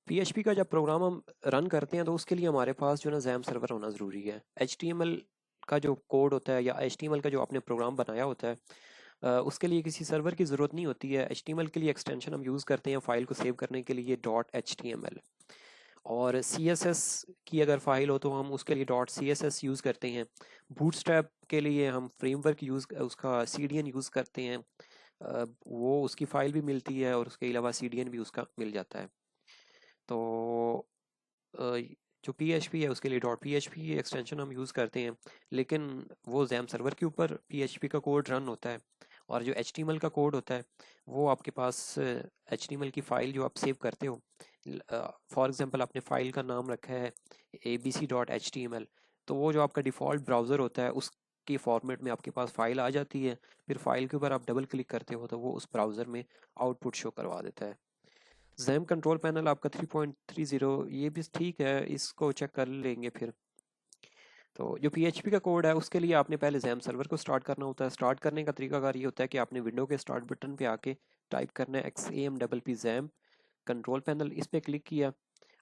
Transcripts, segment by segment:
PHP का जब programme हम रन करते हैं तो उसके लिए हमारे पास जो है ना जैम सर्वर होना ज़रूरी है। HTML का जो कोड होता है या HTML का जो आपने प्रोग्राम बनाया होता है उसके लिए किसी सर्वर की ज़रूरत नहीं होती है। HTML के लिए एक्सटेंशन हम यूज़ करते हैं फाइल को सेव करने के लिए .html, और CSS की अगर फाइल हो तो हम उसके लिए .css यूज़ करते हैं। बूटस्ट्रैप के लिए हम फ्रेमवर्क यूज़ उसका CDN यूज़ करते हैं। वो उसकी फ़ाइल भी मिलती है और उसके अलावा CDN भी उसका मिल जाता है। तो अ, जो PHP है उसके लिए .php एक्सटेंशन हम यूज़ करते हैं, लेकिन वो जैम सर्वर के ऊपर PHP का कोड रन होता है। और जो HTML का कोड होता है वो आपके पास HTML की फ़ाइल जो आप सेव करते हो, फॉर एग्जांपल आपने फ़ाइल का नाम रखा है abc.html, तो वो जो आपका डिफ़ॉल्ट ब्राउज़र होता है उसके फॉर्मेट में आपके पास फ़ाइल आ जाती है। फिर फाइल के ऊपर आप डबल क्लिक करते हो तो वो उस ब्राउज़र में आउटपुट शो करवा देता है। जैम कंट्रोल पैनल आपका 3.30 ये भी ठीक है, इसको चेक कर लेंगे फिर। तो जो PHP का कोड है उसके लिए आपने पहले जैम सर्वर को स्टार्ट करना होता है। स्टार्ट करने का तरीकाकार ये होता है कि आपने विंडो के स्टार्ट बटन पे आके टाइप करना है XAMPP जैम कंट्रोल पैनल, इस पर क्लिक किया।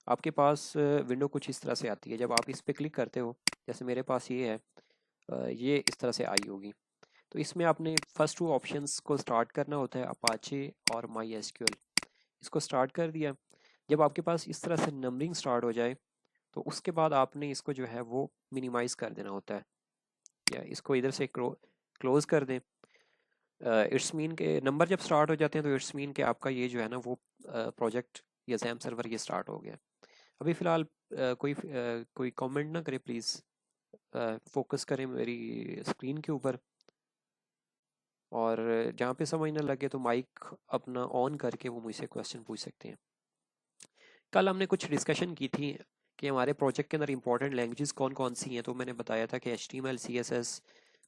आपके पास विंडो कुछ इस तरह से आती है। जब आप इस पर क्लिक करते हो, जैसे मेरे पास ये है, ये इस तरह से आई होगी। तो इसमें आपने फर्स्ट टू ऑप्शंस को स्टार्ट करना होता है, अपाचे और माई एसक्यूएल। इसको स्टार्ट कर दिया। जब आपके पास इस तरह से नंबरिंग स्टार्ट हो जाए तो उसके बाद आपने इसको जो है वो मिनिमाइज कर देना होता है, या इसको इधर से क्लोज कर दें। इट्स मीन के नंबर जब स्टार्ट हो जाते हैं तो इट्स मीन के आपका ये जो है ना वो प्रोजेक्ट या जैम सर्वर ये स्टार्ट हो गया। अभी फ़िलहाल कोई कमेंट ना करे प्लीज़, फोकस करें मेरी स्क्रीन के ऊपर। और जहाँ पे समझ ना लगे तो माइक अपना ऑन करके वो मुझसे क्वेश्चन पूछ सकते हैं। कल हमने कुछ डिस्कशन की थी कि हमारे प्रोजेक्ट के अंदर इंपॉर्टेंट लैंग्वेजेस कौन कौन सी हैं, तो मैंने बताया था कि HTML, CSS,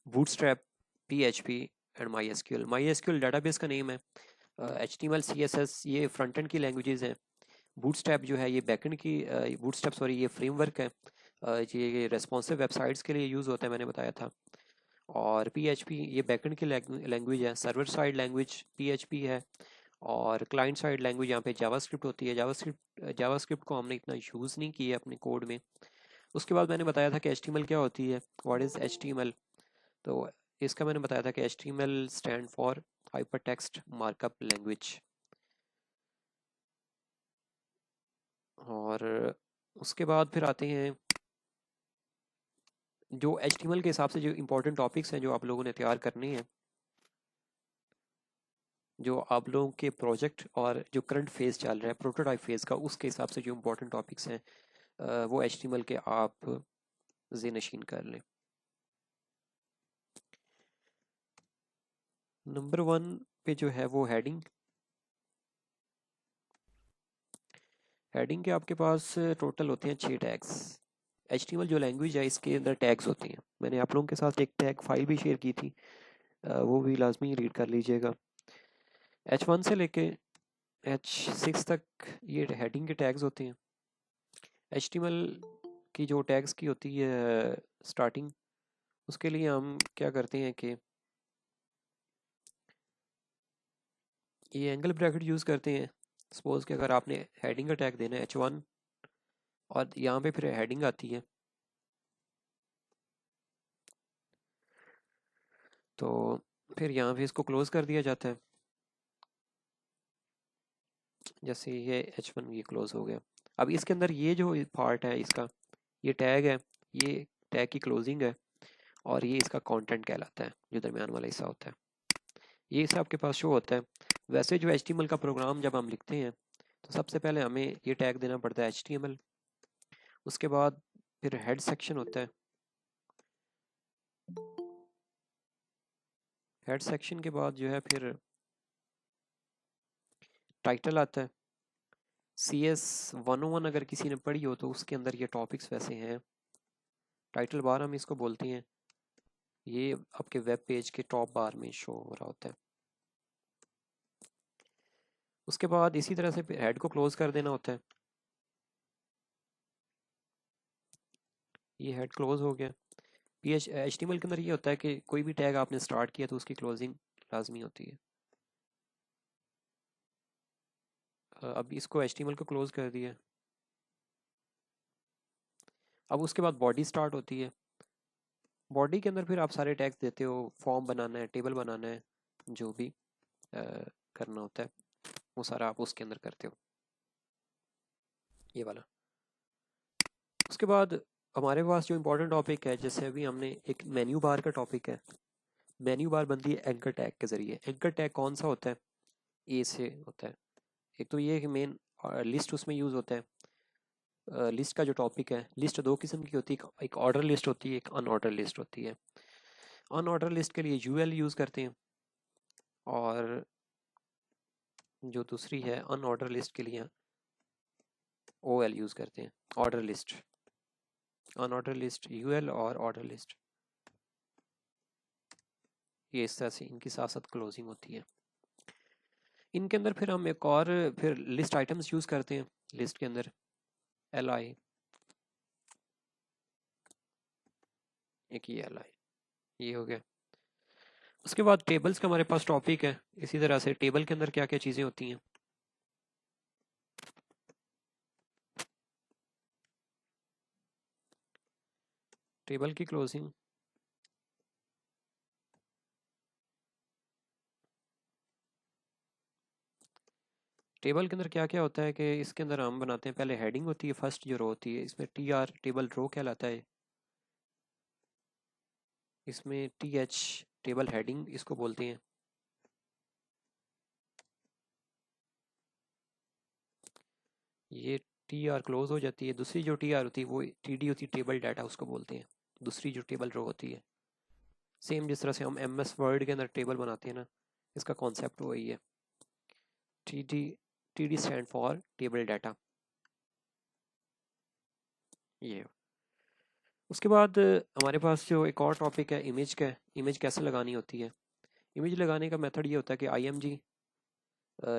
bootstrap, PHP and MySQL। MySQL database का नेम है। HTML, CSS ये फ्रंट एंड की लैंग्वेजेस हैं। बूटस्ट्रैप जो है ये बैकएंड की, बूटस्ट्रैप सॉरी ये फ्रेमवर्क है। ये रेस्पॉन्सिव वेबसाइट्स के लिए यूज़ होता है, मैंने बताया था। और PHP ये बैकएंड की लैंग्वेज है। सर्वर साइड लैंग्वेज PHP है, और क्लाइंट साइड लैंग्वेज यहाँ पे जावास्क्रिप्ट होती है। जावास्क्रिप्ट को हमने इतना यूज़ नहीं किया अपने कोड में। उसके बाद मैंने बताया था कि HTML क्या होती है, व्हाट इज़ HTML। तो इसका मैंने बताया था कि HTML stand for hyper text markup language. और उसके बाद फिर आते हैं जो HTML के हिसाब से जो इम्पोर्टेंट टॉपिक्स हैं जो आप लोगों ने तैयार करने हैं, जो आप लोगों के प्रोजेक्ट और जो करंट फेज चल रहा है प्रोटोटाइप फेज का, उसके हिसाब से जो इम्पोर्टेंट टॉपिक्स हैं वो HTML के आप ज़ेनशीन कर लें। नंबर 1 पे जो है वो हेडिंग। हेडिंग के आपके पास टोटल होते हैं 6 टैग्स। HTML जो लैंग्वेज है इसके अंदर टैग्स होते हैं। मैंने आप लोगों के साथ एक टैग फाइल भी शेयर की थी, वो भी लाजमी रीड कर लीजिएगा। H1 से लेके H6 तक ये हेडिंग के टैग्स होते हैं। HTML की जो टैग्स की होती है स्टार्टिंग, उसके लिए हम क्या करते हैं कि ये एंगल ब्रैकेट यूज़ करते हैं। सपोज़ कि अगर आपने हेडिंग का टैग देना है H1 और यहाँ पे फिर हेडिंग आती है, तो फिर यहाँ पे इसको क्लोज कर दिया जाता है। जैसे ये H1 ये क्लोज हो गया। अब इसके अंदर ये जो पार्ट है इसका, ये टैग है, ये टैग की क्लोजिंग है, और ये इसका कंटेंट कहलाता है, जो दरमियान वाला हिस्सा होता है। ये हिस्सा आपके पास शो होता है। वैसे जो HTML का प्रोग्राम जब हम लिखते हैं तो सबसे पहले हमें ये टैग देना पड़ता है HTML। उसके बाद फिर हेड सेक्शन होता है। हेड सेक्शन के बाद जो है फिर टाइटल आता है। CS 101 अगर किसी ने पढ़ी हो तो उसके अंदर ये टॉपिक्स वैसे हैं। टाइटल बार हम इसको बोलते हैं। ये आपके वेब पेज के टॉप बार में शो हो रहा होता है। उसके बाद इसी तरह से हेड को क्लोज कर देना होता है। ये हेड क्लोज हो गया। HTML के अंदर ये होता है कि कोई भी टैग आपने स्टार्ट किया तो उसकी क्लोजिंग लाजमी होती है। अब इसको HTML को क्लोज कर दिया। अब उसके बाद बॉडी स्टार्ट होती है। बॉडी के अंदर फिर आप सारे टैग्स देते हो, फॉर्म बनाना है, टेबल बनाना है, जो भी करना होता है वो सारा आप उसके अंदर करते हो, ये वाला। उसके बाद हमारे पास जो इम्पोर्टेंट टॉपिक है, जैसे अभी हमने एक मेन्यू बार का टॉपिक है। मेन्यू बार बनती है एंकर टैग के ज़रिए। एंकर टैग कौन सा होता है? ए से होता है। एक तो ये कि मेन लिस्ट उसमें यूज़ होता है। लिस्ट का जो टॉपिक है, लिस्ट दो किस्म की होती है, एक ऑर्डर लिस्ट होती है, एक अनऑर्डर लिस्ट होती है। अनऑर्डर लिस्ट के लिए यूएल यूज़ करते हैं, और जो दूसरी है अनऑर्डर लिस्ट के लिए ओएल यूज़ करते हैं। Order list, unorder list U, L order list, ये इस तरह से इनकी साथ साथ क्लोजिंग होती है। इनके अंदर फिर हम एक और फिर लिस्ट आइटम्स यूज़ करते हैं। लिस्ट के अंदर li, एक ये li, ये हो गया। उसके बाद टेबल्स का हमारे पास टॉपिक है। इसी तरह से टेबल के अंदर क्या क्या चीज़ें होती हैं। टेबल की क्लोजिंग, टेबल के अंदर क्या क्या होता है कि इसके अंदर हम बनाते हैं, पहले हेडिंग होती है, फर्स्ट जो रो होती है, इसमें TR टेबल रो कहलाता है। इसमें TH टेबल हेडिंग इसको बोलते हैं। ये TR क्लोज हो जाती है। दूसरी जो TR होती है वो TD होती है, टेबल डाटा उसको बोलते हैं, दूसरी जो टेबल रो होती है। सेम जिस तरह से हम MS वर्ड के अंदर टेबल बनाते हैं ना, इसका कॉन्सेप्ट वही है। TD, TD stand for table data, ये। उसके बाद हमारे पास जो एक और टॉपिक है इमेज का। इमेज कैसे लगानी होती है? इमेज लगाने का मेथड ये होता है कि IMG,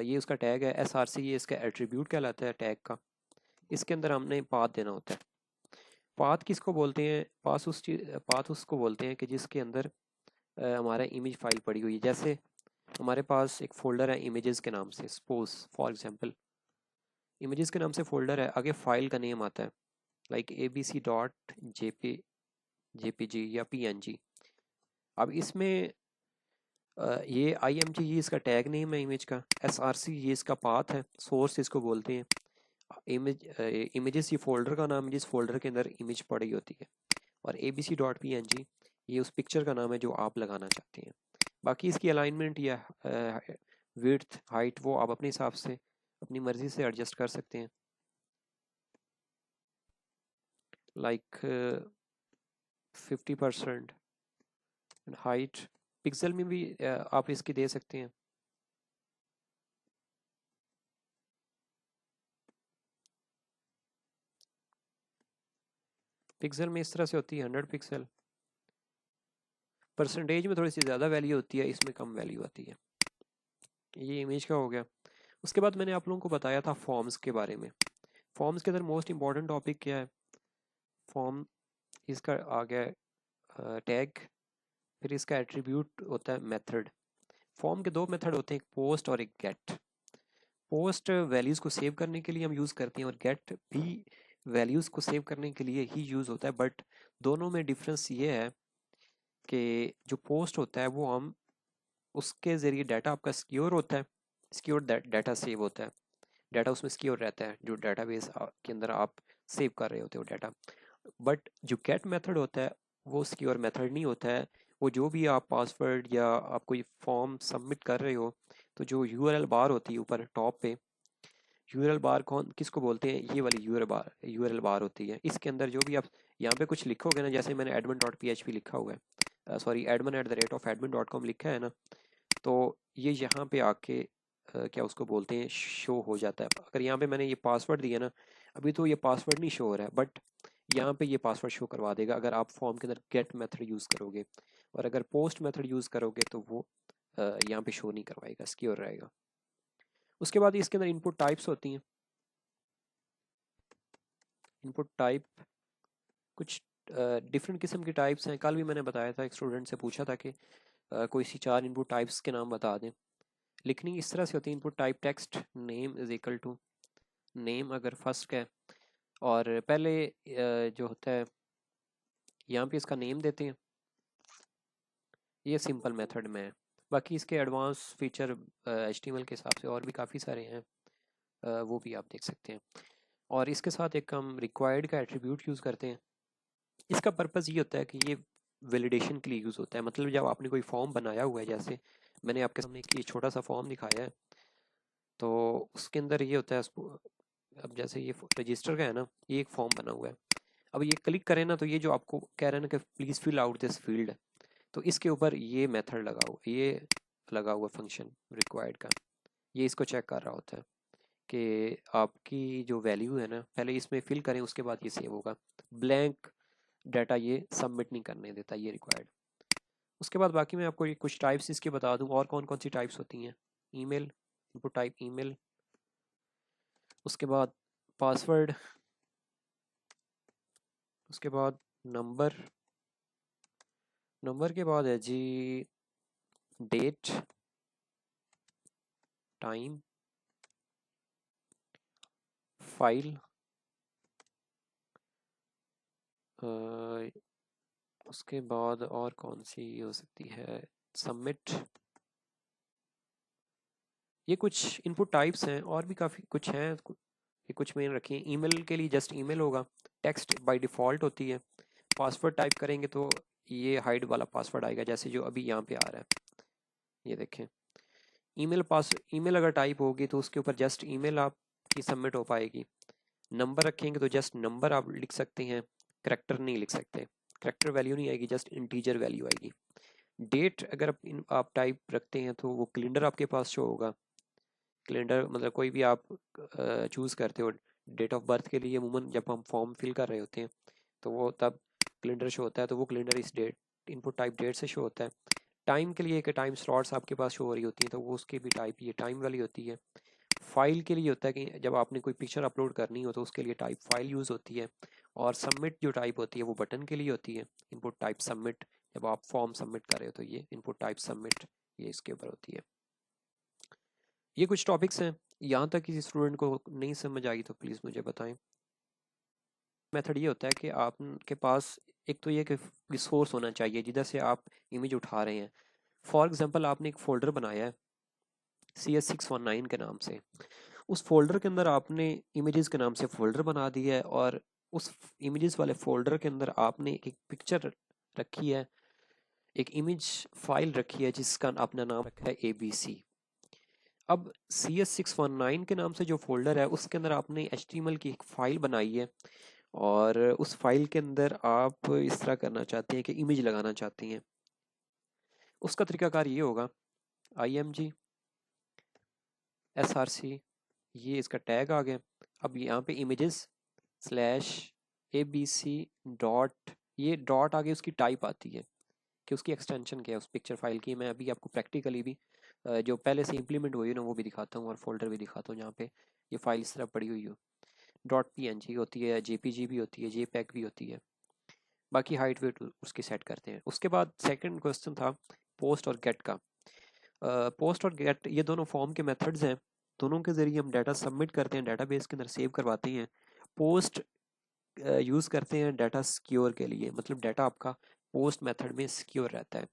ये उसका टैग है, SRC ये इसका एट्रीब्यूट कहलाता है टैग का। इसके अंदर हमने पाथ देना होता है। पाथ किसको बोलते हैं? पाथ उसको बोलते हैं कि जिसके अंदर हमारा इमेज फाइल पड़ी हुई है। जैसे हमारे पास एक फोल्डर है इमेजेस के नाम से, सपोज फॉर एग्जांपल इमेजेस के नाम से फोल्डर है, आगे फाइल का नेम आता है लाइक abc.jpg या PNG। अब इसमें ये IMG ये इसका टैग नेम है इमेज का, SRC ये इसका पाथ है, सोर्स इसको बोलते हैं। इमेजेस ये फोल्डर का नाम है जिस फोल्डर के अंदर इमेज पड़ी होती है, और abc.png ये उस पिक्चर का नाम है जो आप लगाना चाहते हैं। बाकी इसकी अलाइनमेंट या विड्थ हाइट वो आप अपने हिसाब से अपनी मर्जी से एडजस्ट कर सकते हैं, लाइक 50%। हाइट पिक्सल में भी आप इसकी दे सकते हैं। पिक्सल में इस तरह से होती है 100 पिक्सल। परसेंटेज में थोड़ी सी ज़्यादा वैल्यू होती है, इसमें कम वैल्यू आती है। ये इमेज का हो गया। उसके बाद मैंने आप लोगों को बताया था फॉर्म्स के बारे में। फॉर्म्स के अंदर मोस्ट इंपॉर्टेंट टॉपिक क्या है? फॉर्म, इसका आ गया टैग, फिर इसका एट्रीब्यूट होता है मेथड। फॉर्म के दो मेथड होते हैं, एक पोस्ट और एक गेट। पोस्ट वैल्यूज़ को सेव करने के लिए हम यूज़ करते हैं, और गेट भी वैल्यूज़ को सेव करने के लिए ही यूज़ होता है। बट दोनों में डिफरेंस ये है कि जो पोस्ट होता है वो हम उसके ज़रिए डाटा आपका सिक्योर होता है, सिक्योर डाटा सेव होता है, डाटा उसमें सिक्योर रहता है जो डाटाबेस के अंदर आप सेव कर रहे होते हो डाटा। बट जो गेट मेथड होता है वो सिक्योर मेथड नहीं होता है। वो जो भी आप पासवर्ड या आप कोई फॉर्म सबमिट कर रहे हो, तो जो यूआरएल बार होती है ऊपर टॉप पे, यूआरएल बार कौन किसको बोलते हैं? ये वाली यूआरएल बार होती है। इसके अंदर जो भी आप यहाँ पे कुछ लिखोगे ना, जैसे मैंने admin.php लिखा हुआ है, सॉरी admin@admin.com लिखा है ना, तो ये यहाँ पे आके क्या उसको बोलते हैं, शो हो जाता है। अगर यहाँ पे मैंने ये पासवर्ड दिया ना, अभी तो ये पासवर्ड नहीं शो हो रहा है, बट यहाँ पे ये पासवर्ड शो करवा देगा अगर आप फॉर्म के अंदर गेट मेथड यूज़ करोगे। और अगर पोस्ट मेथड यूज़ करोगे तो वो यहाँ पे शो नहीं करवाएगा, सिक्योर रहेगा। उसके बाद इसके अंदर इनपुट टाइप्स होती हैं। इनपुट टाइप कुछ डिफरेंट किस्म की टाइप्स हैं। कल भी मैंने बताया था, एक स्टूडेंट से पूछा था कि कोई सी 4 इनपुट टाइप्स के नाम बता दें। लिखनी इस तरह से होती है, input type text name is equal to name अगर फर्स्ट का है, और पहले जो होता है यहाँ पे इसका नेम देते हैं, ये सिंपल मेथड में है। बाकी इसके एडवांस फीचर HTML के हिसाब से और भी काफ़ी सारे हैं, वो भी आप देख सकते हैं। और इसके साथ एक हम रिक्वायर्ड का एट्रीब्यूट यूज़ करते हैं। इसका पर्पज़ ये होता है कि ये वैलिडेशन के लिए यूज़ होता है। मतलब जब आपने कोई फॉर्म बनाया हुआ है, जैसे मैंने आपके सामने एक ये छोटा सा फॉर्म दिखाया है, तो उसके अंदर ये होता है, अब जैसे ये रजिस्टर का है ना, ये एक फॉर्म बना हुआ है। अब ये क्लिक करें ना, तो ये जो आपको कह रहे हैं ना कि please fill out this field, तो इसके ऊपर ये मेथड लगा हुआ फंक्शन रिक्वायर्ड का, ये इसको चेक कर रहा होता है कि आपकी जो वैल्यू है ना, पहले इसमें फिल करें, उसके बाद ये सेव होगा। ब्लैंक डाटा ये सबमिट नहीं करने देता ये रिक्वायर्ड। उसके बाद बाकी मैं आपको ये कुछ टाइप्स इसके बता दूं, और कौन कौन सी टाइप्स होती हैं। ईमेल, इनपुट टाइप ईमेल, उसके बाद पासवर्ड, उसके बाद नंबर, नंबर के बाद है जी डेट, टाइम, फाइल, उसके बाद और कौन सी हो सकती है, सबमिट। ये कुछ इनपुट टाइप्स हैं, और भी काफ़ी कुछ हैं, ये कुछ मैंने रखी हैं। ईमेल के लिए जस्ट ईमेल होगा, टेक्स्ट बाय डिफ़ॉल्ट होती है। पासवर्ड टाइप करेंगे तो ये हाइड वाला पासवर्ड आएगा, जैसे जो अभी यहाँ पे आ रहा है, ये देखें। ईमेल अगर टाइप होगी तो उसके ऊपर जस्ट ईमेल आपकी सबमिट हो पाएगी। नंबर रखेंगे तो जस्ट नंबर आप लिख सकते हैं, करैक्टर नहीं लिख सकते, करैक्टर वैल्यू नहीं आएगी, जस्ट इंटीजर वैल्यू आएगी। डेट अगर आप टाइप रखते हैं तो वो कैलेंडर आपके पास शो होगा। कैलेंडर मतलब कोई भी आप चूज़ करते हो डेट ऑफ बर्थ के लिए, अमूमन जब हम फॉर्म फिल कर रहे होते हैं तो वो तब कैलेंडर शो होता है, तो वो कैलेंडर इस डेट इनपुट टाइप डेट से शो होता है। टाइम के लिए एक टाइम स्लॉट्स आपके पास शो हो रही होती हैं, तो वो उसकी भी टाइप ये टाइम वाली होती है। फाइल के लिए होता है कि जब आपने कोई पिक्चर अपलोड करनी हो तो उसके लिए टाइप फाइल यूज़ होती है। और सबमिट जो टाइप होती है वो बटन के लिए होती है, इनपुट टाइप सबमिट। जब आप फॉर्म सबमिट कर रहे हो तो ये इनपुट टाइप सबमिट ये इसके ऊपर होती है। ये कुछ टॉपिक्स हैं, यहाँ तक किसी स्टूडेंट को नहीं समझ आई तो प्लीज़ मुझे बताएं। मेथड ये होता है कि आपके पास एक तो ये कि रिसोर्स होना चाहिए जिधर से आप इमेज उठा रहे हैं। फॉर एग्जांपल आपने एक फ़ोल्डर बनाया है CS619 के नाम से, उस फोल्डर के अंदर आपने इमेजेस के नाम से फ़ोल्डर बना दिया है, और उस इमेजेस वाले फ़ोल्डर के अंदर आपने एक पिक्चर रखी है, एक इमेज फाइल रखी है जिसका आपने नाम रखा है ABC। अब CS619 के नाम से जो फोल्डर है उसके अंदर आपने HTML की एक फ़ाइल बनाई है, और उस फाइल के अंदर आप इस तरह करना चाहते हैं कि इमेज लगाना चाहते हैं। उसका तरीकाकार ये होगा, IMG SRC, ये इसका टैग आ गया। अब यहाँ पे इमेजेस स्लैश ABC डॉट, ये डॉट आगे उसकी टाइप आती है कि उसकी एक्सटेंशन क्या है उस पिक्चर फाइल की। मैं अभी आपको प्रैक्टिकली भी जो पहले से इम्प्लीमेंट हुई है ना वो भी दिखाता हूँ, और फोल्डर भी दिखाता हूँ जहाँ पे ये फाइल इस तरह पड़ी हुई हो। .png होती है, JPG भी होती है, JPEG भी होती है। बाकी हाइट वेट उसकी सेट करते हैं। उसके बाद सेकंड क्वेश्चन था पोस्ट और गेट का। पोस्ट और गेट ये दोनों फॉर्म के मेथड्स हैं, दोनों के ज़रिए हम डाटा सबमिट करते हैं, डाटाबेस के अंदर सेव करवाते हैं। पोस्ट यूज़ करते हैं डाटा सिक्योर के लिए, मतलब डाटा आपका पोस्ट मेथड में सिक्योर रहता है।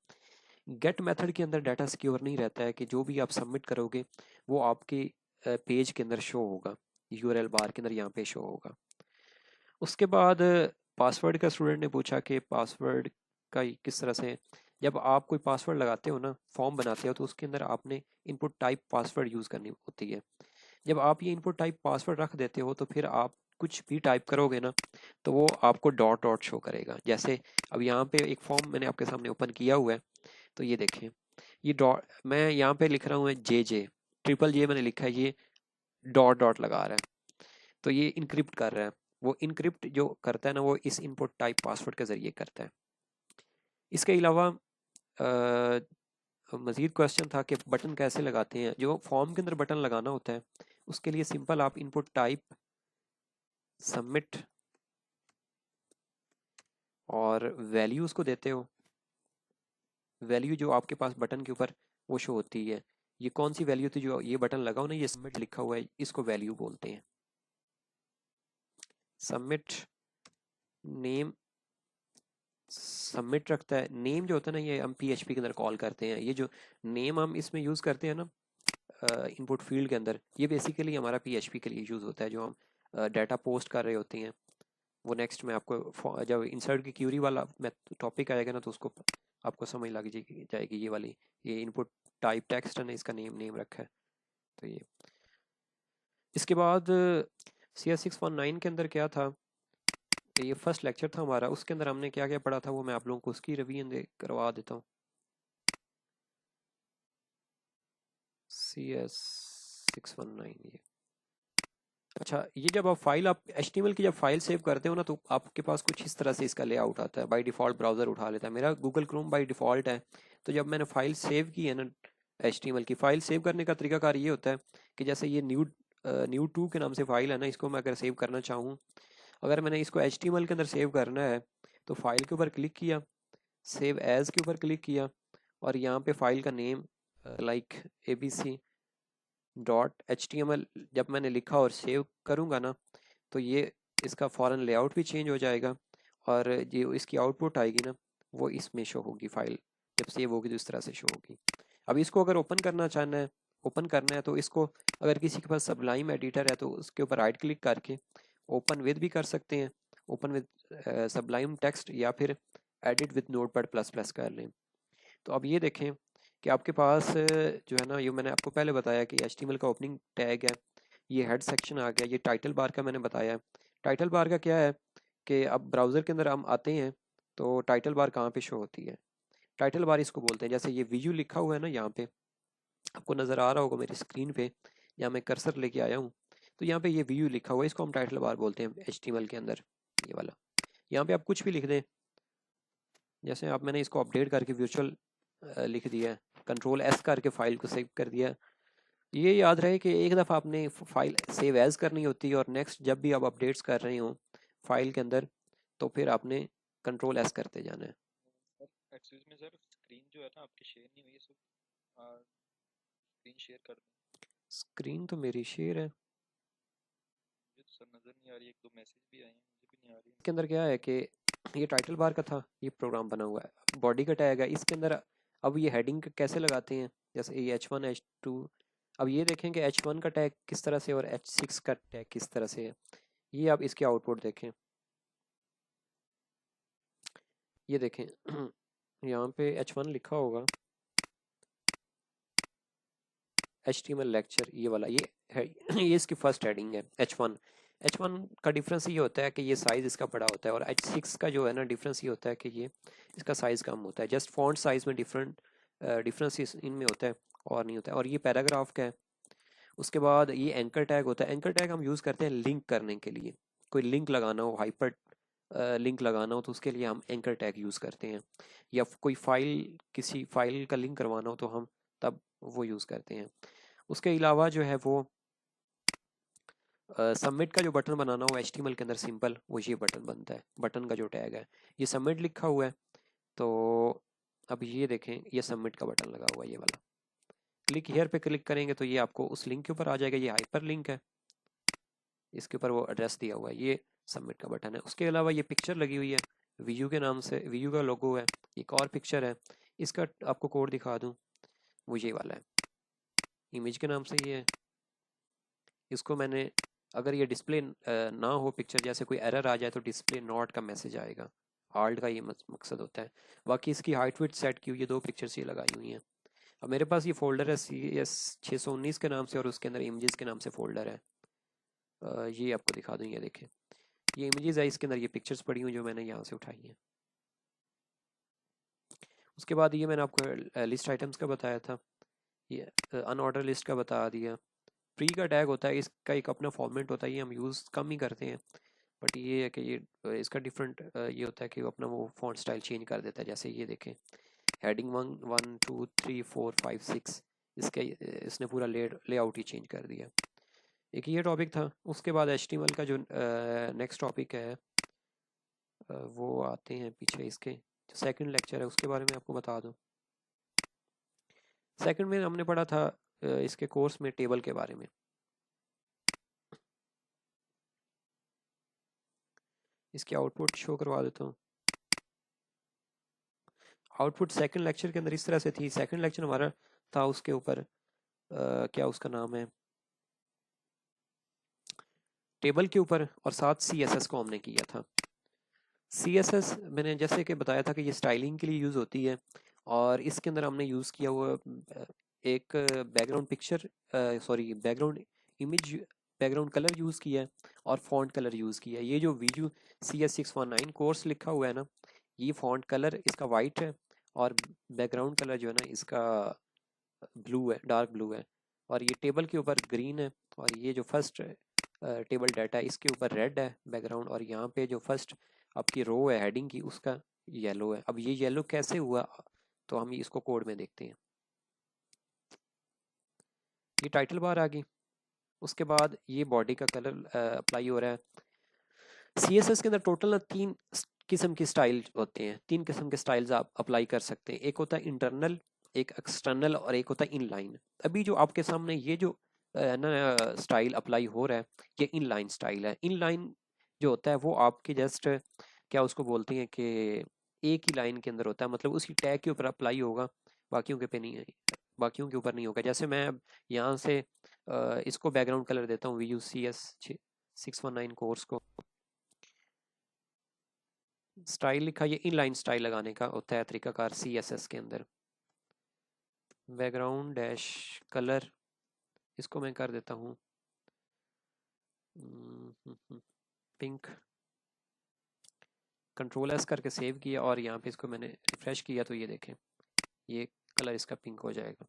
गेट मेथड के अंदर डाटा सिक्योर नहीं रहता है, कि जो भी आप सबमिट करोगे वो आपके पेज के अंदर शो होगा, URL बार के अंदर यहाँ पे शो होगा। उसके बाद पासवर्ड का स्टूडेंट ने पूछा कि पासवर्ड का किस तरह से, जब आप कोई पासवर्ड लगाते हो ना, फॉर्म बनाते हो, तो उसके अंदर आपने इनपुट टाइप पासवर्ड यूज़ करनी होती है। जब आप ये इनपुट टाइप पासवर्ड रख देते हो तो फिर आप कुछ भी टाइप करोगे ना तो वो आपको डॉट डॉट शो करेगा। जैसे अब यहाँ पे एक फॉर्म मैंने आपके सामने ओपन किया हुआ है, तो ये देखें, ये डॉट मैं यहाँ पे लिख रहा हूँ JJ, ट्रिपल J मैंने लिखा है, ये डॉट डॉट लगा रहा है, तो ये इनक्रिप्ट कर रहा है। वो इनक्रिप्ट जो करता है ना वो इस इनपुट टाइप पासवर्ड के ज़रिए करता है। इसके अलावा मज़ीद क्वेश्चन था कि बटन कैसे लगाते हैं। जो फॉर्म के अंदर बटन लगाना होता है उसके लिए सिंपल आप इनपुट टाइप सबमिट और वैल्यूज़ को देते हो। वैल्यू जो आपके पास बटन के ऊपर वो शो होती है, ये कौन सी वैल्यू थी जो ये बटन लगा हो ना, ये सबमिट लिखा हुआ है, इसको वैल्यू बोलते हैं। सबमिट नेम, सबमिट रखता है नेम जो होता है ना, ये हम PHP के अंदर कॉल करते हैं। ये जो नेम हम इसमें यूज़ करते हैं ना इनपुट फील्ड के अंदर, ये बेसिकली हमारा PHP के लिए यूज़ होता है। जो हम डाटा पोस्ट कर रहे होते हैं, वो नेक्स्ट में आपको जब इंसर्ट की क्यूरी वाला टॉपिक आएगा ना, तो उसको आपको समझ लग जाएगी ये वाली। ये इनपुट टाइप टेक्स्ट है ना, इसका नेम नेम रखा है। तो ये इसके बाद CS619 के अंदर क्या था, ये फर्स्ट लेक्चर था हमारा, उसके अंदर हमने क्या क्या पढ़ा था वो मैं आप लोगों को उसकी रिवीजन करवा देता हूँ। CS619 ये अच्छा, ये जब आप फाइल, आप HTML की जब फाइल सेव करते हो ना, तो आपके पास कुछ इस तरह से इसका लेआउट आता है। बाय डिफ़ॉल्ट ब्राउज़र उठा लेता है, मेरा गूगल क्रोम बाय डिफ़ॉल्ट है। तो जब मैंने फाइल सेव की है ना, HTML की फाइल सेव करने का तरीकाकार ये होता है कि जैसे ये न्यू 2 के नाम से फाइल है ना, इसको मैं अगर सेव करना चाहूँ, अगर मैंने इसको HTML के अंदर सेव करना है, तो फाइल के ऊपर क्लिक किया, सेव एज के ऊपर क्लिक किया, और यहाँ पे फाइल का नेम लाइक abc.html जब मैंने लिखा और सेव करूँगा ना, तो ये इसका फ़ौरन लेआउट भी चेंज हो जाएगा, और ये इसकी आउटपुट आएगी ना, वो इसमें शो होगी। फाइल जब सेव होगी तो इस तरह से शो होगी। अब इसको अगर ओपन करना है तो इसको, अगर किसी के पास सबलाइम एडिटर है तो उसके ऊपर राइट क्लिक करके ओपन विद भी कर सकते हैं, ओपन विद सबलाइम टेक्स्ट, या फिर edit with notepad plus plus कर लें। तो अब ये देखें कि आपके पास जो है ना, ये मैंने आपको पहले बताया कि HTML का ओपनिंग टैग है, ये हेड सेक्शन आ गया, ये टाइटल बार का मैंने बताया। टाइटल बार का क्या है कि अब ब्राउज़र के अंदर हम आते हैं तो टाइटल बार कहाँ पे शो होती है, टाइटल बार इसको बोलते हैं। जैसे ये वीयू लिखा हुआ है ना, यहाँ पे आपको नज़र आ रहा होगा मेरी स्क्रीन पे, यहाँ मैं कर्सर लेके आया हूँ, तो यहाँ पे ये वीयू लिखा हुआ है, इसको हम टाइटल बार बोलते हैं HTML के अंदर, ये वाला। यहाँ पे आप कुछ भी लिख दें, जैसे आप, मैंने इसको अपडेट करके वर्चुअल लिख दिया है, Ctrl+S करके फाइल को सेव कर दिया। ये याद रहे कि एक दफ़ा आपने फाइल सेव एज करनी होती है, और नेक्स्ट जब भी आप अपडेट्स कर रहे हो फाइल के अंदर, तो फिर आपने Ctrl+S करते जाना है। Sir excuse me sir, screen जो है ना आपकी शेयर नहीं हुई है सर, स्क्रीन शेयर कर दें। स्क्रीन तो मेरी शेयर है। मुझे तो सर नज़र नहीं आ रही, एक दो मैसेज भी आए हैं, मुझे भी नहीं आ रही। इसके अंदर क्या है कि ये टाइटल बार का था, ये प्रोग्राम बना हुआ है, बॉडी का टैग है इसके अंदर। अब ये हेडिंग कैसे लगाते हैं, जैसे ये H1 H2, अब ये देखें कि H1 का टैग किस तरह से और H6 का टैग किस तरह से है। ये आप इसके आउटपुट देखें, ये देखें यहाँ पे H1 लिखा होगा, HTML लेक्चर ये वाला, ये है ये इसकी फर्स्ट हेडिंग है H1। H1 का डिफरेंस ये होता है कि ये साइज़ इसका बड़ा होता है, और H6 का जो है ना डिफरेंस ये होता है कि ये इसका साइज़ कम होता है। जस्ट फॉन्ट साइज़ में डिफरेंस इनमें होता है, और नहीं होता है। और ये पैराग्राफ का है। उसके बाद ये एंकर टैग होता है। एंकर टैग हम यूज़ करते हैं लिंक करने के लिए, कोई लिंक लगाना हो, हाइपर लिंक लगाना हो, तो उसके लिए हम एंकर टैग यूज़ करते हैं। या कोई फाइल, किसी फाइल का लिंक करवाना हो तो हम तब वो यूज़ करते हैं। उसके अलावा जो है वो सबमिट का जो बटन बनाना हो HTML के अंदर सिंपल, वो ये बटन बनता है। बटन का जो टैग है, ये सबमिट लिखा हुआ है, तो अब ये देखें, ये सबमिट का बटन लगा हुआ है, ये वाला। क्लिक हियर पे क्लिक करेंगे तो ये आपको उस लिंक के ऊपर आ जाएगा, ये हाइपर लिंक है, इसके ऊपर वो एड्रेस दिया हुआ है, ये सबमिट का बटन है। उसके अलावा ये पिक्चर लगी हुई है, वीयू के नाम से, वीयू का लोगो है, एक और पिक्चर है, इसका आपको कोड दिखा दूँ, वो ये वाला है, इमेज के नाम से ये है। इसको मैंने, अगर ये डिस्प्ले ना हो पिक्चर, जैसे कोई एरर आ जाए तो डिस्प्ले नॉट का मैसेज आएगा, हाल्ट का ये मकसद होता है। बाकी इसकी हाइट विड्थ सेट की हुई है, दो पिक्चर्स ये लगाई हुई हैं। अब मेरे पास ये फोल्डर है CS619 के नाम से, और उसके अंदर इमेजेस के नाम से फोल्डर है। ये आपको दिखा दूँ, ये देखें, ये इमेजेस है, इसके अंदर ये पिक्चर्स पड़ी हुई जो मैंने यहाँ से उठाई हैं। उसके बाद ये मैंने आपको लिस्ट आइटम्स का बताया था, ये अनऑर्डर लिस्ट का बता दिया। प्री का टैग होता है, इसका एक अपना फॉर्मेट होता है, ये हम यूज़ कम ही करते हैं, बट ये है कि ये इसका डिफरेंट ये होता है कि वो अपना वो फॉन्ट स्टाइल चेंज कर देता है। जैसे ये देखें, हेडिंग 1 1 2 3 4 5 6, इसके इसने पूरा लेआउट ही चेंज कर दिया। एक ये टॉपिक था। उसके बाद HTML का जो नेक्स्ट टॉपिक है, वो आते हैं पीछे, इसके जो सेकंड लेक्चर है उसके बारे में आपको बता दूं। सेकंड में हमने पढ़ा था इसके कोर्स में टेबल के बारे में। इसकी आउटपुट शो करवा देता हूँ। आउटपुट सेकंड लेक्चर के अंदर इस तरह से थी। सेकंड लेक्चर हमारा था उसके ऊपर क्या उसका नाम है, टेबल के ऊपर, और साथ CSS को हमने किया था। CSS मैंने जैसे कि बताया था कि ये स्टाइलिंग के लिए यूज़ होती है, और इसके अंदर हमने यूज़ किया हुआ एक background picture, sorry background image, background colour use किया है और फॉन्ट कलर यूज़ किया है। ये जो वीजू CS619 कोर्स लिखा हुआ है ना, ये फॉन्ट कलर इसका वाइट है और बैकग्राउंड कलर जो है ना इसका ब्लू है, डार्क ब्लू है, और ये टेबल के ऊपर ग्रीन है, और ये जो फर्स्ट टेबल डाटा है इसके ऊपर रेड है बैकग्राउंड, और यहाँ पे जो फर्स्ट आपकी रो है हेडिंग की उसका येलो है। अब ये येलो कैसे हुआ, तो हम इसको कोड में देखते हैं। ये टाइटल बार आ गई, उसके बाद ये बॉडी का कलर अप्लाई हो रहा है। CSS के अंदर टोटल ना 3 किस्म की स्टाइल होते हैं, 3 किस्म के स्टाइल्स आप अप्लाई कर सकते हैं। एक होता है इंटरनल, एक एक्सटर्नल, और एक होता है इनलाइन। अभी जो आपके सामने ये जो ना स्टाइल अप्लाई हो रहा है, ये इनलाइन स्टाइल है। इनलाइन जो होता है वो आपके जस्ट क्या उसको बोलते हैं कि एक ही लाइन के अंदर होता है, मतलब उसी टैग के ऊपर अप्लाई होगा, बाकियों के पे नहीं है, बाकियों के ऊपर नहीं होगा। जैसे मैं अब यहाँ से इसको बैकग्राउंड कलर देता हूँ VUCS619 कोर्स को, स्टाइल लिखा, ये इनलाइन स्टाइल लगाने का होता है तरीकाकार CSS के अंदर। बैकग्राउंड डैश कलर, इसको मैं कर देता हूँ पिंक, कंट्रोल S करके सेव किया, और यहाँ पे इसको मैंने रिफ्रेश किया तो ये देखें ये कलर इसका पिंक हो जाएगा।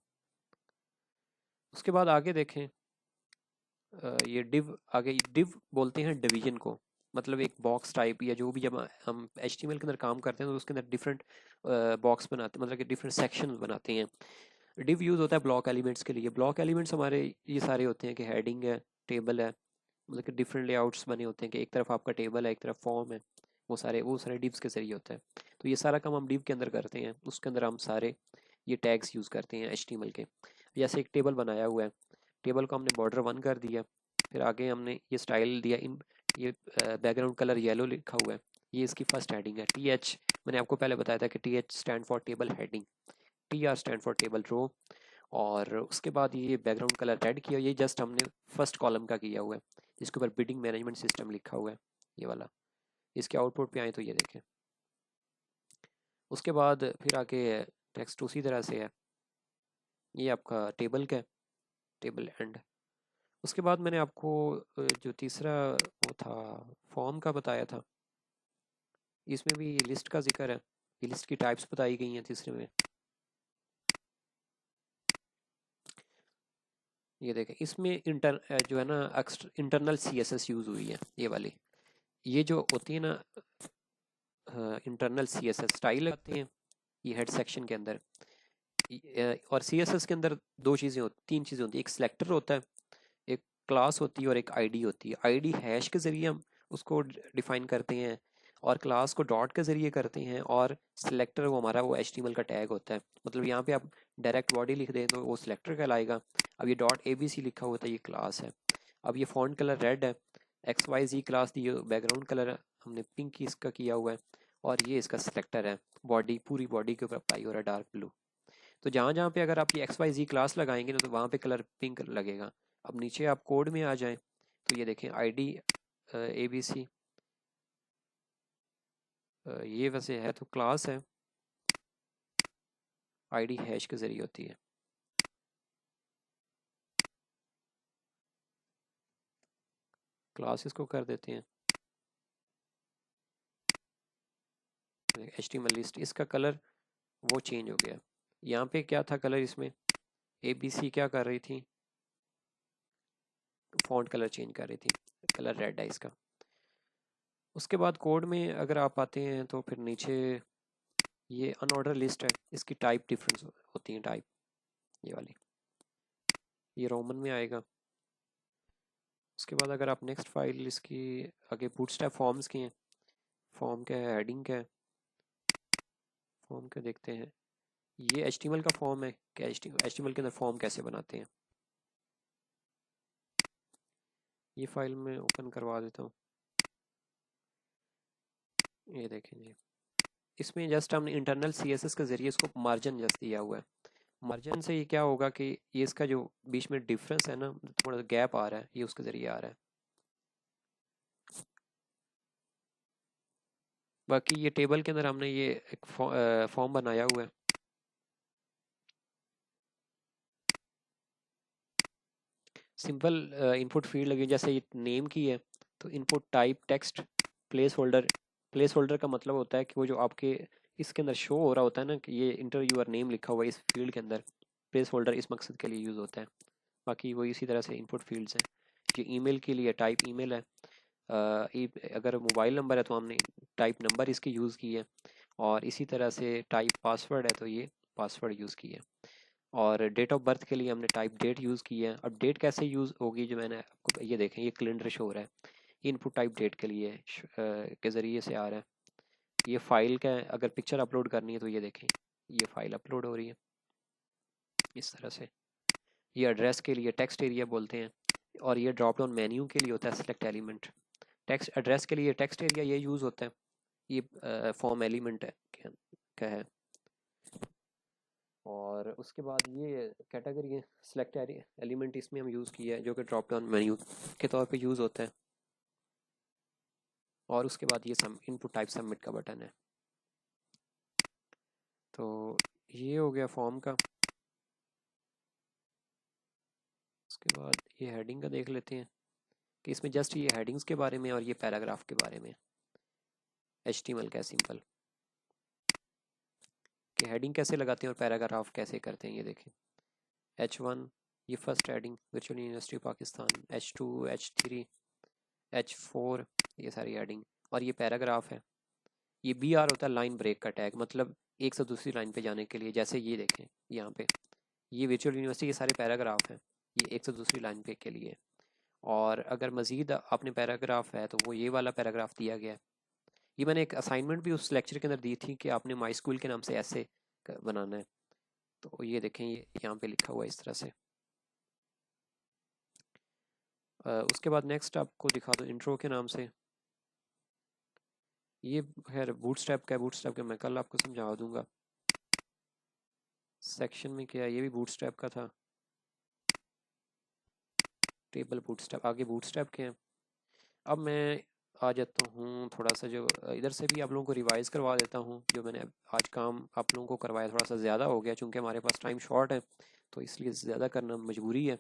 उसके बाद आगे देखें, ये डिव, आगे डिव बोलते हैं डिवीजन को, मतलब एक बॉक्स टाइप, या जो भी जब हम HTML के अंदर काम करते हैं तो उसके अंदर डिफरेंट बॉक्स बनाते हैं, मतलब कि डिफरेंट सेक्शन बनाते हैं। डिव यूज़ होता है ब्लॉक एलिमेंट्स के लिए। ब्लॉक एलिमेंट्स हमारे ये सारे होते हैं कि हेडिंग है, टेबल है, मतलब कि डिफरेंट लेआउट्स बने होते हैं कि एक तरफ आपका टेबल है, एक तरफ फॉर्म है, वो सारे डिव्स के जरिए होता है। तो ये सारा काम हम डिव के अंदर करते हैं, उसके अंदर हम सारे ये टैग्स यूज़ करते हैं HTML के। जैसे एक टेबल बनाया हुआ है, टेबल को हमने बॉर्डर 1 कर दिया, फिर आगे हमने ये स्टाइल दिया, इन ये बैकग्राउंड कलर येलो लिखा हुआ है, ये इसकी फर्स्ट हेडिंग है। TH मैंने आपको पहले बताया था कि TH stand for table heading, TR stand for table row, और उसके बाद ये बैकग्राउंड कलर रेड किया, ये जस्ट हमने फर्स्ट कॉलम का किया हुआ है जिसके ऊपर बिडिंग मैनेजमेंट सिस्टम लिखा हुआ है, ये वाला। इसके आउटपुट पे आए तो ये देखें। उसके बाद फिर आके टेक्स्ट उसी तरह से है, ये आपका टेबल का, टेबल एंड। उसके बाद मैंने आपको जो तीसरा वो था फॉर्म का बताया था, इसमें भी लिस्ट का जिक्र है, ये लिस्ट की टाइप्स बताई गई हैं तीसरे में। ये देखें इसमें जो है ना इंटरनल CSS यूज़ हुई है, ये वाली, ये जो होती है ना इंटरनल CSS स्टाइल आते हैं ये हेड सेक्शन के अंदर। और CSS के अंदर तीन चीज़ें होती है, एक सिलेक्टर होता है, एक क्लास होती है, और एक आईडी होती है। आईडी हैश के ज़रिए हम उसको डिफाइन करते हैं, और क्लास को डॉट के ज़रिए करते हैं, और सिलेक्टर वो हमारा वो HTML का टैग होता है। मतलब यहाँ पे आप डायरेक्ट बॉडी लिख दें तो वो सिलेक्टर कहलाएगा। अब ये .abc लिखा हुआ था, ये क्लास है। अब ये फॉन्ट कलर रेड है, XYZ क्लास दी, बैकग्राउंड कलर हमने पिंक इसका किया हुआ है, और ये इसका सिलेक्टर है, बॉडी पूरी बॉडी के ऊपर अप्लाई हो रहा है डार्क ब्लू। तो जहाँ जहाँ पे अगर आप ये XYZ क्लास लगाएंगे ना तो वहाँ पे कलर पिंक लगेगा। अब नीचे आप कोड में आ जाएं तो ये देखें ID ABC, ये वैसे है तो क्लास है, ID हैश के ज़रिए होती है। क्लास इसको कर देते हैं HTML लिस्ट, इसका कलर वो चेंज हो गया। यहाँ पे क्या था कलर, इसमें ABC क्या कर रही थी, फॉन्ट कलर चेंज कर रही थी, कलर रेड है इसका। उसके बाद कोड में अगर आप आते हैं तो फिर नीचे ये अनऑर्डर लिस्ट है, इसकी टाइप डिफरेंस होती है, टाइप ये वाली, ये रोमन में आएगा। उसके बाद अगर आप नेक्स्ट फाइल इसकी आगे बूटस्ट्रैप फॉर्म्स की हैं, फॉर्म क्या है, हेडिंग क्या है, फॉर्म क्या देखते हैं, ये HTML का फॉर्म है कि HTML के अंदर फॉर्म कैसे बनाते हैं। ये फाइल मैं ओपन करवा देता हूँ। ये देखें जी, इसमें जस्ट हमने इंटरनल CSS के ज़रिए इसको मार्जिन जस्ट दिया हुआ है। मार्जिन से ये क्या होगा कि ये इसका जो बीच में डिफरेंस है ना, थोड़ा सा गैप आ रहा है, ये उसके ज़रिए आ रहा है। बाकी ये टेबल के अंदर हमने ये एक फॉर्म बनाया हुआ है। सिंपल इनपुट फील्ड लगी, जैसे ये नेम की है तो input type text place holder. Place holder का मतलब होता है कि वो जो आपके इसके अंदर शो हो रहा होता है ना कि ये इंटर यूर नेम लिखा हुआ है इस फील्ड के अंदर, प्लेस होल्डर इस मकसद के लिए यूज़ होता है। बाकी वो इसी तरह से इनपुट फील्ड्स हैं। ये ईमेल के लिए टाइप ईमेल है। अगर मोबाइल नंबर है तो हमने टाइप नंबर इसकी यूज़ की है, और इसी तरह से टाइप पासवर्ड है तो ये पासवर्ड यूज़ की है। और डेट ऑफ बर्थ के लिए हमने टाइप डेट यूज़ की है। अब डेट कैसे यूज़ होगी, जो मैंने आपको ये देखें, ये कैलेंडर शो हो रहा है, ये इनपुट टाइप डेट के लिए के ज़रिए से आ रहा है। ये फाइल का है, अगर पिक्चर अपलोड करनी है तो ये देखें, ये फाइल अपलोड हो रही है इस तरह से। ये एड्रेस के लिए टेक्स्ट एरिया बोलते हैं, और ये ड्रॉप डाउन मेन्यू के लिए होता है सेलेक्ट एलिमेंट। टेक्स्ट एड्रेस के लिए टेक्स्ट एरिया ये यूज़ होता है, ये फॉर्म एलिमेंट है क्या है। और उसके बाद ये कैटेगरी है सेलेक्ट एलिमेंट, इसमें हम यूज़ किया है जो कि ड्रॉप डाउन मेन्यू के तौर पे यूज़ होता है। और उसके बाद ये सम इनपुट टाइप सबमिट का बटन है। तो ये हो गया फॉर्म का। उसके बाद ये हेडिंग का देख लेते हैं कि इसमें जस्ट ये हेडिंग्स के बारे में और ये पैराग्राफ के बारे में HTML का सिंपल कि हेडिंग कैसे लगाते हैं और पैराग्राफ कैसे करते हैं। ये देखें H1 ये first heading virtual university Pakistan, H2 H3 H4 ये सारी हेडिंग, और ये पैराग्राफ है। ये BR होता है लाइन ब्रेक का टैग, मतलब एक से दूसरी लाइन पे जाने के लिए। जैसे ये देखें यहाँ पे ये वर्चुअल यूनिवर्सिटी के सारे पैराग्राफ हैं, ये एक से दूसरी लाइन पे के लिए। और अगर मज़ीद आपने पैराग्राफ है तो वो ये वाला पैराग्राफ दिया गया है। ये मैंने एक असाइनमेंट भी उस लेक्चर के अंदर दी थी कि आपने माई स्कूल के नाम से ऐसे बनाना है। तो ये देखें ये यहाँ पे लिखा हुआ है इस तरह से। उसके बाद नेक्स्ट आपको दिखा दो इंट्रो के नाम से। ये खैर बूटस्ट्रैप का है, बूटस्ट्रैप का मैं कल आपको समझा दूंगा। सेक्शन में क्या है, ये भी बूटस्ट्रैप का था। टेबल बूटस्ट्रैप, आगे बूटस्ट्रैप के हैं। अब मैं आ जाता हूँ थोड़ा सा, जो इधर से भी आप लोगों को रिवाइज़ करवा देता हूँ। जो मैंने आज काम आप लोगों को करवाया थोड़ा सा ज़्यादा हो गया, चूँकि हमारे पास टाइम शॉर्ट है तो इसलिए ज़्यादा करना मजबूरी है।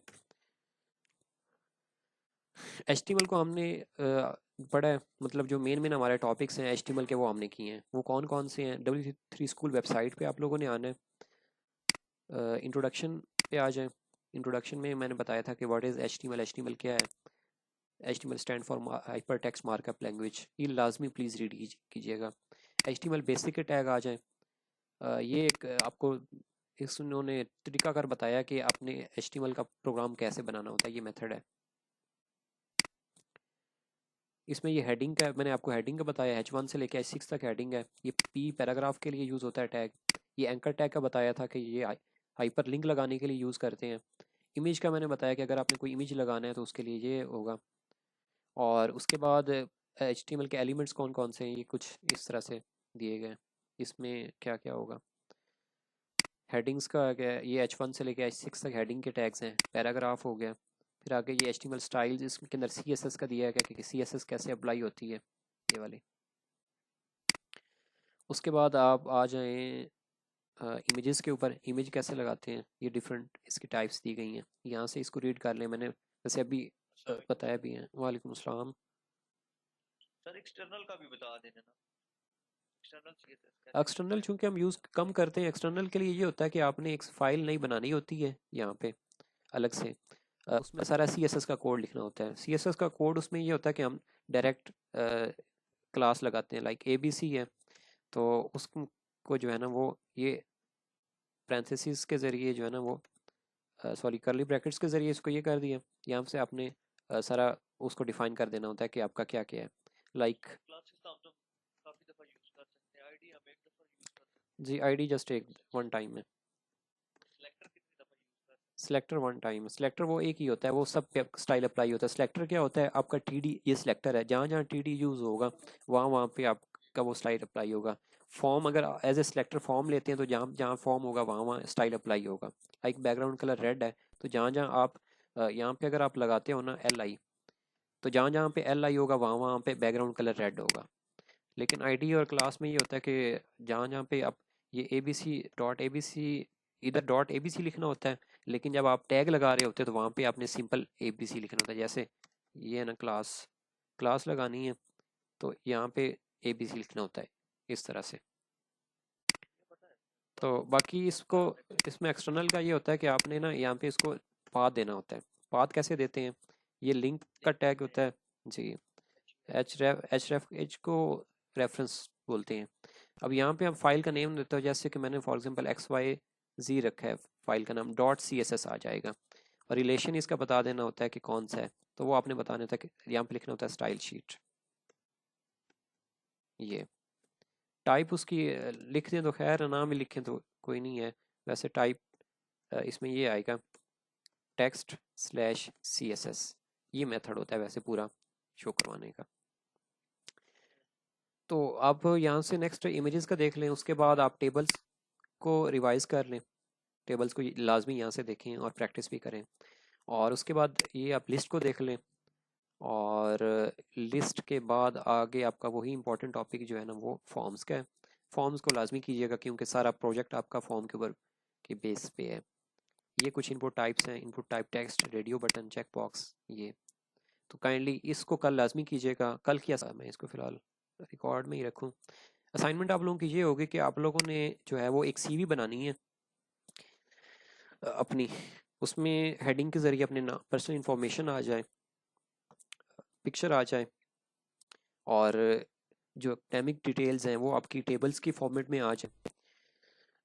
HTML को हमने पढ़ा है, मतलब जो मेन हमारे टॉपिक्स हैं HTML के वो हमने किए हैं। वो कौन कौन से हैं, W3 स्कूल वेबसाइट पे आप लोगों ने आना है। इंट्रोडक्शन पे आ जाएं। इंट्रोडक्शन में मैंने बताया था कि व्हाट इज़ HTML, HTML क्या है। HTML stand for hyper text markup language, ये लाजमी प्लीज़ रीड कीजिएगा। HTML बेसिक के टैग आ जाएं। ये एक आपको इस उन्होंने तरीकाकार बताया कि आपने HTML का प्रोग्राम कैसे बनाना होता है, ये मेथड है। इसमें ये हेडिंग का मैंने आपको हेडिंग का बताया, H1 से लेकर H6 तक हेडिंग है। ये P पैराग्राफ के लिए यूज़ होता है टैग। ये एंकर टैग का बताया था कि ये हाइपर लिंक लगाने के लिए यूज़ करते हैं। इमेज का मैंने बताया कि अगर आपने कोई इमेज लगाना है तो उसके लिए ये होगा। और उसके बाद HTML के एलिमेंट्स कौन कौन से हैं, ये कुछ इस तरह से दिए गए। इसमें क्या क्या होगा, हेडिंग्स का क्या है, ये H1 से लेकर H6 तक हेडिंग के टैग्स हैं। पैराग्राफ हो गया। फिर आगे ये HTML स्टाइल्स, इसके अंदर CSS का दिया है कि CSS कैसे अप्लाई होती है, ये वाली। उसके बाद आप आ जाएं इमेजेस के ऊपर। इमेज कैसे लगाते हैं, ये डिफरेंट इसकी टाइप्स दी गई हैं, यहाँ से इसको रीड कर लें। मैंने वैसे अभी सर बताया भी है। वालेकुम अस्सलाम। सर एक्सटर्नल का भी बता देना ना, एक्सटर्नल सीएसएस कैसे यूज एक्सटर्नल करें। चूंकि हम यूज़ कम करते हैं, एक्सटर्नल के लिए ये होता है कि आपने एक फ़ाइल नहीं बनानी होती है यहाँ पे अलग से। उसमें सारा CSS का कोड लिखना होता है। CSS का कोड उसमें ये होता है कि हम डायरेक्ट क्लास लगाते हैं, लाइक ABC है तो उसको जो है ना वो ये पैरेंथेसिस के ज़रिए जो है ना वो सॉरी कर्ली ब्रैकेट्स के ज़रिए इसको ये कर दिया। यहाँ से आपने सारा उसको डिफाइन कर देना होता है कि आपका क्या क्या है, लाइक क्लासेस तो हम तो काफी दफा यूज कर सकते हैं, आईडी हम एक दफा यूज कर सकते जी ID जस्ट एक वन टाइम है। हैं, सिलेक्टर कितनी दफा यूज कर सकते हैं। सिलेक्टर वन टाइम, सिलेक्टर वो एक ही होता है, वो सब पे स्टाइल अप्लाई होता है। सिलेक्टर क्या होता है, आपका टीडी, ये सिलेक्टर है, जहाँ जहाँ टीडी यूज़ होगा वहाँ वहाँ पे आपका वो स्टाइल अप्लाई होगा। फॉर्म अगर एज ए सिलेक्टर फॉर्म लेते हैं तो जहाँ जहाँ फॉर्म होगा वहाँ वहाँ स्टाइल अप्लाई होगा। लाइक बैकग्राउंड कलर रेड है, तो जहाँ जहाँ आप यहाँ पे अगर आप लगाते हो ना एल आई, तो जहाँ जहाँ पे एल आई होगा वहाँ वहाँ पे बैकग्राउंड कलर रेड होगा। लेकिन आईडी और क्लास में ये होता है कि जहाँ जहाँ पे आप ये A B C dot A B C, इधर डॉट ए बी सी लिखना होता है, लेकिन जब आप टैग लगा रहे होते हैं तो वहाँ पे आपने सिंपल ए बी सी लिखना होता है। जैसे ये है ना क्लास, क्लास लगानी है तो यहाँ पे ए बी सी लिखना होता है इस तरह से। तो बाकी इसको, इसमें एक्सटर्नल का ये होता है कि आपने ना यहाँ पे इसको पाथ देना होता है। पाथ कैसे देते हैं, ये लिंक का टैग होता है जी, एच को रेफरेंस बोलते हैं। अब यहाँ पे आप फाइल का नेम देते हो, जैसे कि मैंने फॉर एग्जांपल एक्स वाई जी रखा है, फाइल का नाम डॉट सी एस एस आ जाएगा, और रिलेशन इसका बता देना होता है कि कौन सा है, तो वो आपने बताना होता है कि यहाँ पे लिखना होता है स्टाइल शीट। ये टाइप उसकी लिख दें तो खैर, नाम ही लिखें तो कोई नहीं है, वैसे टाइप इसमें ये आएगा text slash C S S, ये मेथड होता है वैसे पूरा शो करवाने का। तो आप यहाँ से नेक्स्ट इमेजेस का देख लें, उसके बाद आप टेबल्स को रिवाइज कर लें, टेबल्स को लाजमी यहाँ से देखें और प्रैक्टिस भी करें। और उसके बाद ये आप लिस्ट को देख लें, और लिस्ट के बाद आगे आपका वही इंपॉर्टेंट टॉपिक जो है ना वो फॉर्म्स का है। फॉर्म्स को लाजमी कीजिएगा क्योंकि सारा प्रोजेक्ट आपका फॉर्म के ऊपर के बेस पे है। ये कुछ इनपुट टाइप्स हैं, input type text, radio button, check box, ये तो काइंडली इसको कल लाजमी कीजिएगा। कल किया था मैं इसको फ़िलहाल रिकॉर्ड में ही रखूँ। असाइनमेंट आप लोगों की ये होगी कि आप लोगों ने जो है वो एक सीवी बनानी है अपनी, उसमें हेडिंग के ज़रिए अपने ना पर्सनल इंफॉर्मेशन आ जाए, पिक्चर आ जाए, और जो एकेडमिक डिटेल्स हैं वो आपकी टेबल्स की फॉर्मेट में आ जाए।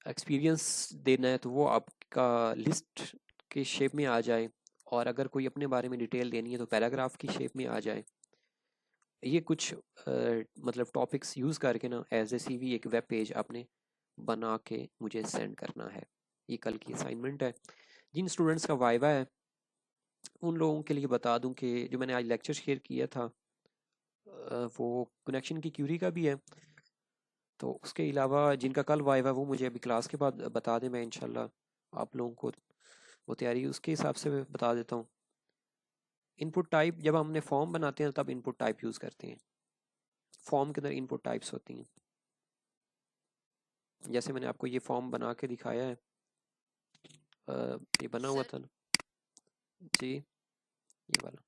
एक्सपीरियंस देना है तो वो आपका लिस्ट के शेप में आ जाए, और अगर कोई अपने बारे में डिटेल देनी है तो पैराग्राफ की शेप में आ जाए। ये कुछ मतलब टॉपिक्स यूज़ करके ना एज ए सीवी एक वेब पेज आपने बना के मुझे सेंड करना है। ये कल की असाइनमेंट है। जिन स्टूडेंट्स का वाइवा है उन लोगों के लिए बता दूं कि जो मैंने आज लेक्चर शेयर किया था वो कनेक्शन की क्यूरी का भी है। तो उसके अलावा जिनका कल वाइवा वो मुझे अभी क्लास के बाद बता दें, मैं इंशाल्लाह आप लोगों को वो तैयारी उसके हिसाब से बता देता हूँ। इनपुट टाइप, जब हमने फॉर्म बनाते हैं तब इनपुट टाइप यूज़ करते हैं। फॉर्म के अंदर इनपुट टाइप्स होती हैं, जैसे मैंने आपको ये फॉर्म बना के दिखाया है, ये बना हुआ था ना जी, ये वाला।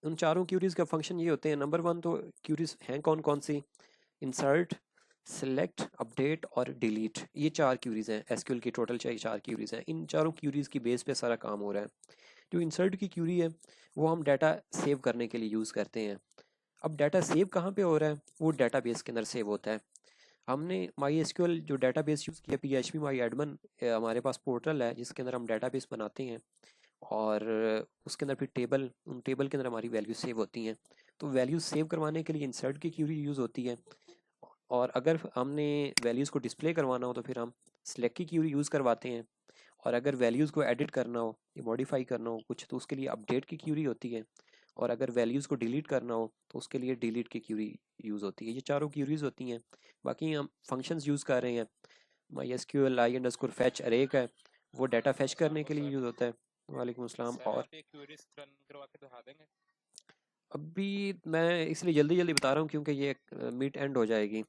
उन चारों क्यूरीज का फंक्शन ये होते हैं। नंबर वन तो क्यूरीज हैं कौन कौन सी, इंसर्ट, सिलेक्ट, अपडेट और डिलीट, ये चार क्यूरीज हैं। एसक्यूएल की टोटल चार क्यूरीज हैं। इन चारों क्यूरीज की बेस पे सारा काम हो रहा है। जो इंसर्ट की क्यूरी है वो हम डाटा सेव करने के लिए यूज़ करते हैं। अब डाटा सेव कहाँ पे हो रहा है, वो डाटाबेस के अंदर सेव होता है। हमने माई एसक्यूएल जो डाटाबेस यूज़ किया, PHP माई एडमन, हमारे पास पोर्टल है जिसके अंदर हम डाटाबेस बनाते हैं, और उसके अंदर फिर टेबल, उन टेबल के अंदर हमारी वैल्यू सेव होती हैं। तो वैल्यू सेव करवाने के लिए इंसर्ट की क्यूरी यूज़ होती है, और अगर हमने वैल्यूज़ को डिस्प्ले करवाना हो तो फिर हम सिलेक्ट की क्यूरी यूज़ करवाते हैं, और अगर वैल्यूज़ को एडिट करना हो या मॉडिफाई करना हो कुछ तो उसके लिए अपडेट की क्यूरी होती है, और अगर वैल्यूज़ को डिलीट करना हो तो उसके लिए डिलीट की क्यूरी यूज़ होती है। ये चारों क्यूरीज होती हैं। बाकी हम फंक्शंस यूज़ कर रहे हैं, my S Q L I underscore fetch array का है, वो डाटा फैच करने के लिए यूज़ होता है। वालेकुम अस्सलाम। सर और आप ये क्यूरीज रन करवा के दिखा देंगे? अभी मैं इसलिए जल्दी जल्दी बता रहा हूँ क्योंकि ये मीट एंड हो जाएगी,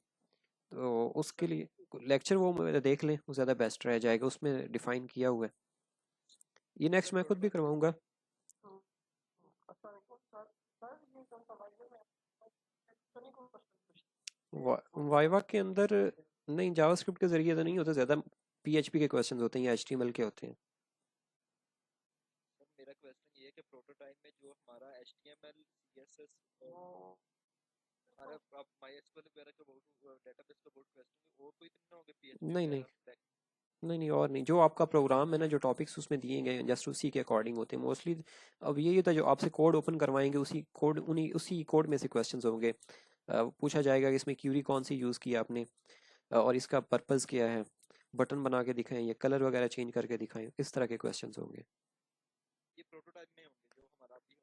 तो उसके लिए लेक्चर वो देख लें, वो ज़्यादा बेस्ट रह जाएगा, उसमें डिफाइन किया हुआ है। ये नेक्स्ट मैं खुद भी करवाऊँगा। वाइवा के अंदर नहीं, जावास्क्रिप्ट के ज़रिए तो नहीं होता ज़्यादा, PHP के क्वेश्चंस होते हैं या HTML के होते हैं। सर मेरा क्वेश्चन ये है कि प्रोटोटाइप में जो हमारा HTML CSS अरे आप MySQL वगैरह का बहुत डेटाबेस का बहुत क्वेश्चन, और कोई तो नहीं होंगे PHP नहीं नहीं, वगैरह? नहीं नहीं और नहीं, जो आपका प्रोग्राम है ना, जो टॉपिक्स उसमें दिए गए हैं जस्ट उसी के अकॉर्डिंग होते हैं मोस्टली। अब यही होता है जो आपसे कोड ओपन करवाएंगे उसी कोड में से क्वेश्चंस होंगे। पूछा जाएगा कि इसमें क्यूरी कौन सी यूज़ की आपने, और इसका पर्पस क्या है, बटन बना के दिखाएं या कलर वगैरह चेंज करके दिखाएं, इस तरह के क्वेश्चंस होंगे। ये प्रोटोटाइप में होंगे जो हमारा अभी